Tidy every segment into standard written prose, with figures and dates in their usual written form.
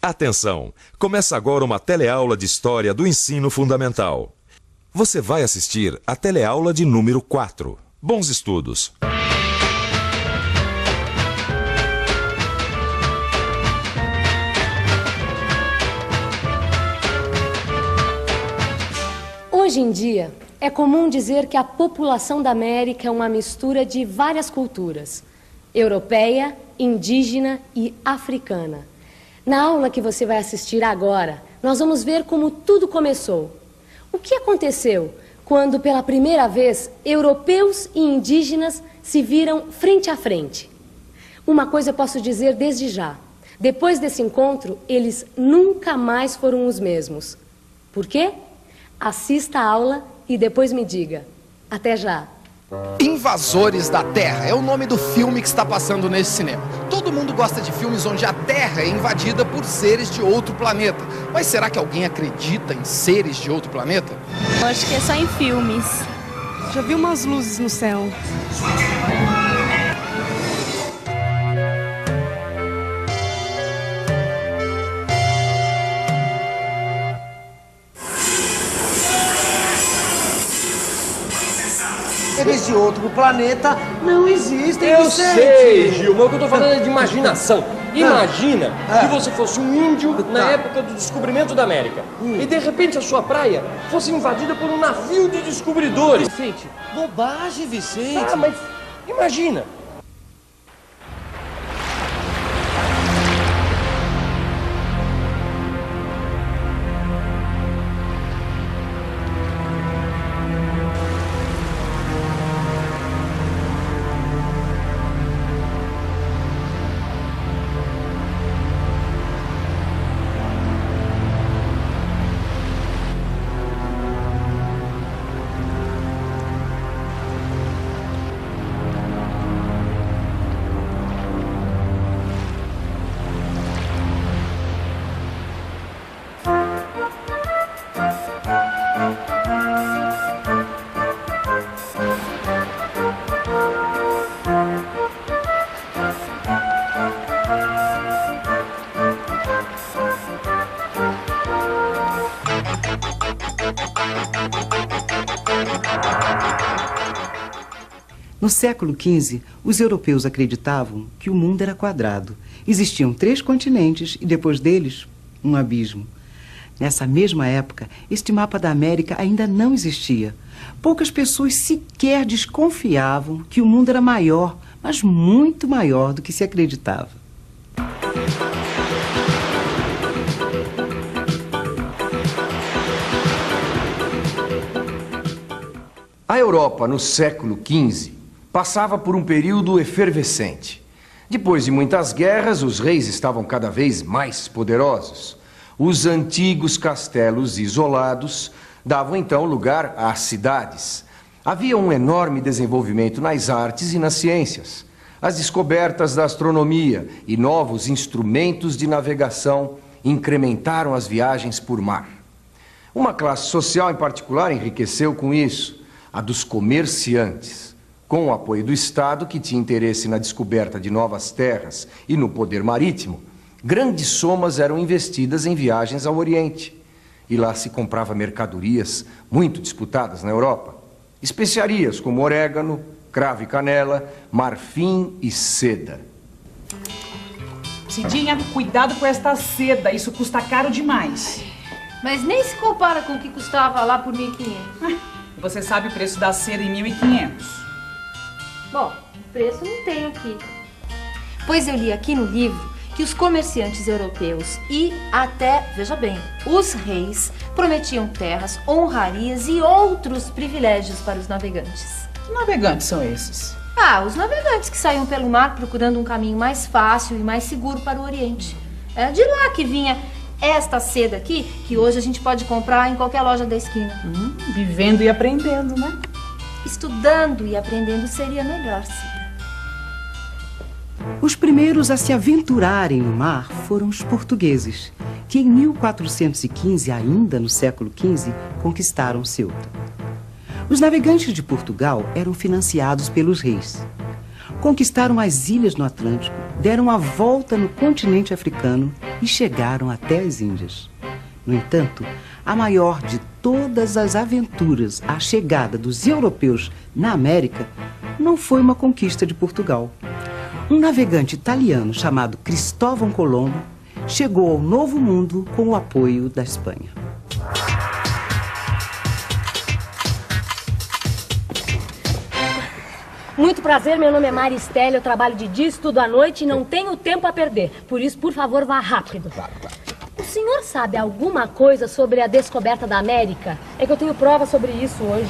Atenção! Começa agora uma teleaula de História do Ensino Fundamental. Você vai assistir a teleaula de número 4. Bons estudos! Hoje em dia, é comum dizer que a população da América é uma mistura de várias culturas: europeia, indígena e africana. Na aula que você vai assistir agora, nós vamos ver como tudo começou. O que aconteceu quando, pela primeira vez, europeus e indígenas se viram frente a frente? Uma coisa eu posso dizer desde já: depois desse encontro, eles nunca mais foram os mesmos. Por quê? Assista a aula e depois me diga. Até já! Invasores da Terra é o nome do filme que está passando nesse cinema. Todo mundo gosta de filmes onde a Terra é invadida por seres de outro planeta. Mas será que alguém acredita em seres de outro planeta? Eu acho que é só em filmes. Já vi umas luzes no céu. Seres de outro planeta não existem. Eu sei, Gilma, o que eu tô falando é de imaginação. Imagina que você fosse um índio na época do descobrimento da América e de repente a sua praia fosse invadida por um navio de descobridores. Vicente, bobagem, Vicente. Ah, mas imagina. No século XV, os europeus acreditavam que o mundo era quadrado. Existiam 3 continentes e, depois deles, um abismo. Nessa mesma época, este mapa da América ainda não existia. Poucas pessoas sequer desconfiavam que o mundo era maior, mas muito maior do que se acreditava. A Europa, no século XV, passava por um período efervescente. Depois de muitas guerras, os reis estavam cada vez mais poderosos. Os antigos castelos isolados davam então lugar às cidades. Havia um enorme desenvolvimento nas artes e nas ciências. As descobertas da astronomia e novos instrumentos de navegação incrementaram as viagens por mar. Uma classe social em particular enriqueceu com isso: a dos comerciantes. Com o apoio do Estado, que tinha interesse na descoberta de novas terras e no poder marítimo, grandes somas eram investidas em viagens ao Oriente. E lá se comprava mercadorias muito disputadas na Europa. Especiarias como orégano, cravo e canela, marfim e seda. Cidinha, cuidado com esta seda, isso custa caro demais. Mas nem se compara com o que custava lá por 1.500. Você sabe o preço da seda em 1.500. Bom, preço não tem aqui. Pois eu li aqui no livro que os comerciantes europeus e até, veja bem, os reis prometiam terras, honrarias e outros privilégios para os navegantes. Que navegantes são esses? Ah, os navegantes que saíam pelo mar procurando um caminho mais fácil e mais seguro para o Oriente. É de lá que vinha esta seda aqui, que hoje a gente pode comprar em qualquer loja da esquina. Vivendo e aprendendo, né? Estudando e aprendendo seria melhor, Cida. Os primeiros a se aventurarem no mar foram os portugueses, que em 1415, ainda no século XV, conquistaram Ceuta. Os navegantes de Portugal eram financiados pelos reis. Conquistaram as ilhas no Atlântico, deram a volta no continente africano e chegaram até as Índias. No entanto, a maior de todas as aventuras, a chegada dos europeus na América, não foi uma conquista de Portugal. Um navegante italiano chamado Cristóvão Colombo chegou ao Novo Mundo com o apoio da Espanha. Muito prazer, meu nome é Mari Stella, eu trabalho de dia, estudo à noite e não tenho tempo a perder. Por isso, por favor, vá rápido. Claro. O senhor sabe alguma coisa sobre a descoberta da América? É que eu tenho prova sobre isso hoje.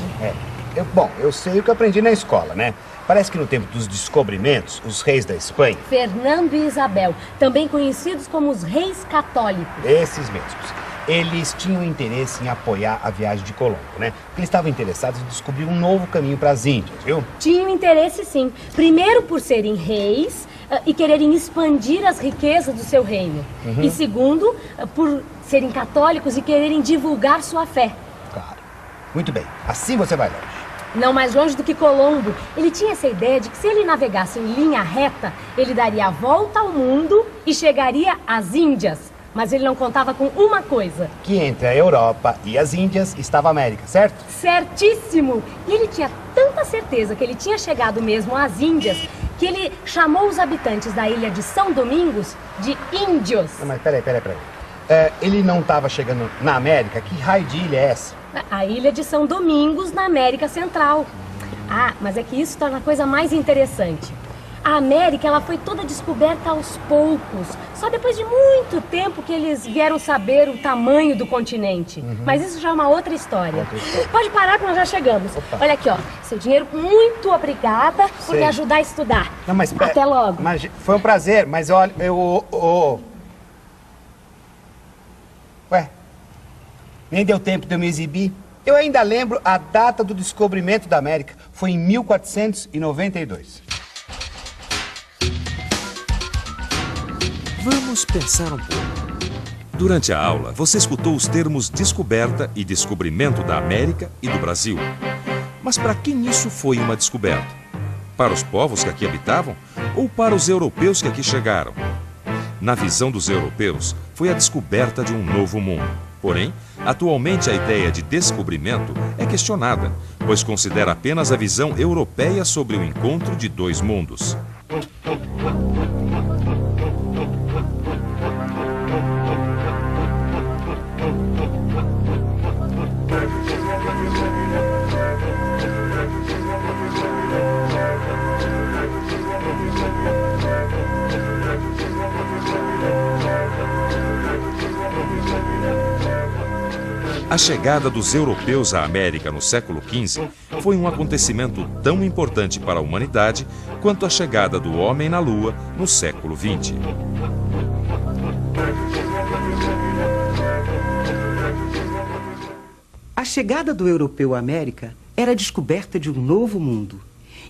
Eu sei o que aprendi na escola, né? Parece que no tempo dos descobrimentos, os reis da Espanha... Fernando e Isabel, também conhecidos como os reis católicos. Esses mesmos. Eles tinham interesse em apoiar a viagem de Colombo, né? Porque eles estavam interessados em descobrir um novo caminho para as Índias, viu? Tinham interesse, sim. Primeiro, por serem reis e quererem expandir as riquezas do seu reino. E segundo, por serem católicos e quererem divulgar sua fé. Claro. Muito bem. Assim você vai longe. Não mais longe do que Colombo. Ele tinha essa ideia de que se ele navegasse em linha reta, ele daria a volta ao mundo e chegaria às Índias. Mas ele não contava com uma coisa. Que entre a Europa e as Índias estava a América, certo? Certíssimo! E ele tinha tanta certeza que ele tinha chegado mesmo às Índias que ele chamou os habitantes da ilha de São Domingos de índios. Não, mas peraí. Ele não estava chegando na América? Que raio de ilha é essa? A ilha de São Domingos, na América Central. Ah, mas é que isso torna a coisa mais interessante. A América, ela foi toda descoberta aos poucos. Só depois de muito tempo que eles vieram saber o tamanho do continente. Mas isso já é uma outra história. Pode parar que nós já chegamos. Opa. Olha aqui, ó. Seu dinheiro, muito obrigada por me ajudar a estudar. Não, mas até logo. Mas foi um prazer, mas olha, Ué, nem deu tempo de eu me exibir. Eu ainda lembro a data do descobrimento da América. Foi em 1492. Vamos pensar um pouco. Durante a aula, você escutou os termos descoberta e descobrimento da América e do Brasil. Mas para quem isso foi uma descoberta? Para os povos que aqui habitavam ou para os europeus que aqui chegaram? Na visão dos europeus, foi a descoberta de um novo mundo. Porém, atualmente a ideia de descobrimento é questionada, pois considera apenas a visão europeia sobre o encontro de dois mundos. A chegada dos europeus à América no século XV foi um acontecimento tão importante para a humanidade quanto a chegada do homem na Lua no século XX. A chegada do europeu à América era a descoberta de um novo mundo.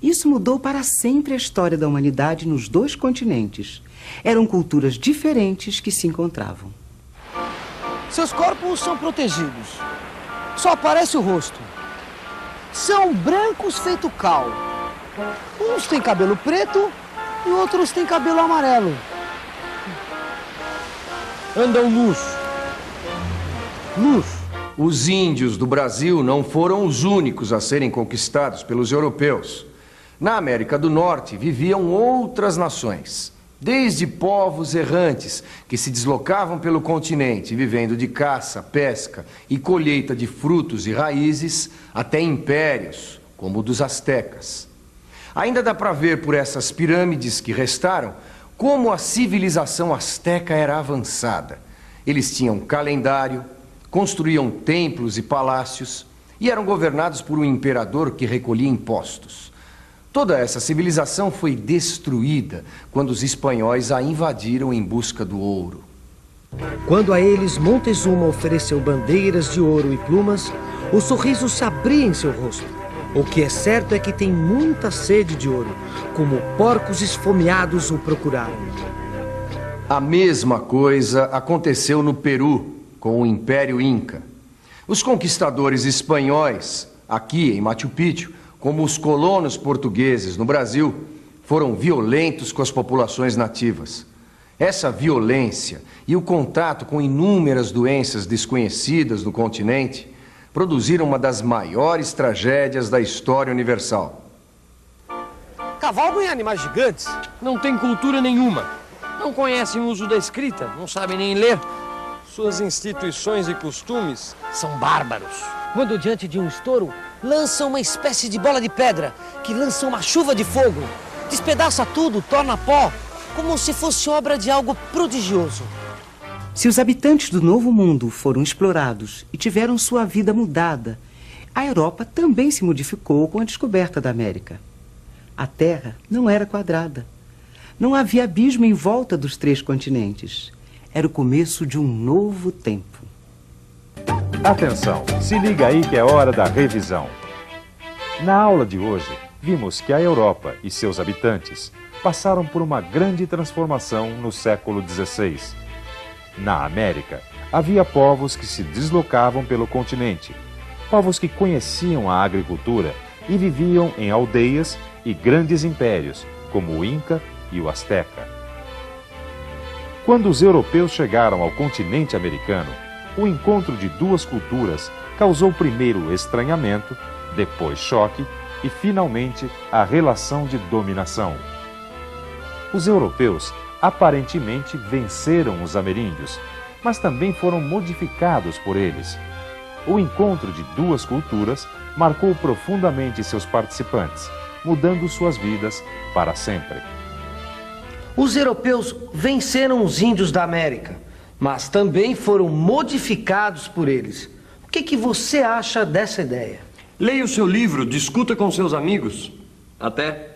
Isso mudou para sempre a história da humanidade nos dois continentes. Eram culturas diferentes que se encontravam. Seus corpos são protegidos. Só aparece o rosto. São brancos feito cal. Uns têm cabelo preto e outros têm cabelo amarelo. Andam nus. Os índios do Brasil não foram os únicos a serem conquistados pelos europeus. Na América do Norte viviam outras nações. Desde povos errantes que se deslocavam pelo continente, vivendo de caça, pesca e colheita de frutos e raízes, até impérios, como o dos astecas. Ainda dá para ver por essas pirâmides que restaram como a civilização asteca era avançada. Eles tinham calendário, construíam templos e palácios e eram governados por um imperador que recolhia impostos. Toda essa civilização foi destruída quando os espanhóis a invadiram em busca do ouro. Quando a eles Montezuma ofereceu bandeiras de ouro e plumas, o sorriso se abria em seu rosto. O que é certo é que tem muita sede de ouro, como porcos esfomeados o procuraram. A mesma coisa aconteceu no Peru, com o Império Inca. Os conquistadores espanhóis, aqui em Machu Picchu, como os colonos portugueses no Brasil, foram violentos com as populações nativas. Essa violência e o contato com inúmeras doenças desconhecidas no continente produziram uma das maiores tragédias da história universal. Cavalgam em animais gigantes? Não tem cultura nenhuma. Não conhecem o uso da escrita, não sabem nem ler. Suas instituições e costumes São bárbaros. Quando diante de um estouro, lançam uma espécie de bola de pedra que lança uma chuva de fogo. Despedaça tudo, torna pó, como se fosse obra de algo prodigioso. Se os habitantes do Novo Mundo foram explorados e tiveram sua vida mudada, a Europa também se modificou com a descoberta da América. A Terra não era quadrada. Não havia abismo em volta dos 3 continentes. Era o começo de um novo tempo. Atenção, se liga aí que é hora da revisão. Na aula de hoje, vimos que a Europa e seus habitantes passaram por uma grande transformação no século XVI. Na América, havia povos que se deslocavam pelo continente, povos que conheciam a agricultura e viviam em aldeias e grandes impérios, como o Inca e o Azteca. Quando os europeus chegaram ao continente americano, o encontro de 2 culturas causou primeiro estranhamento, depois choque e, finalmente, a relação de dominação. Os europeus aparentemente venceram os ameríndios, mas também foram modificados por eles. O encontro de 2 culturas marcou profundamente seus participantes, mudando suas vidas para sempre. Os europeus venceram os índios da América, mas também foram modificados por eles. O que você acha dessa ideia? Leia o seu livro, discuta com seus amigos. Até!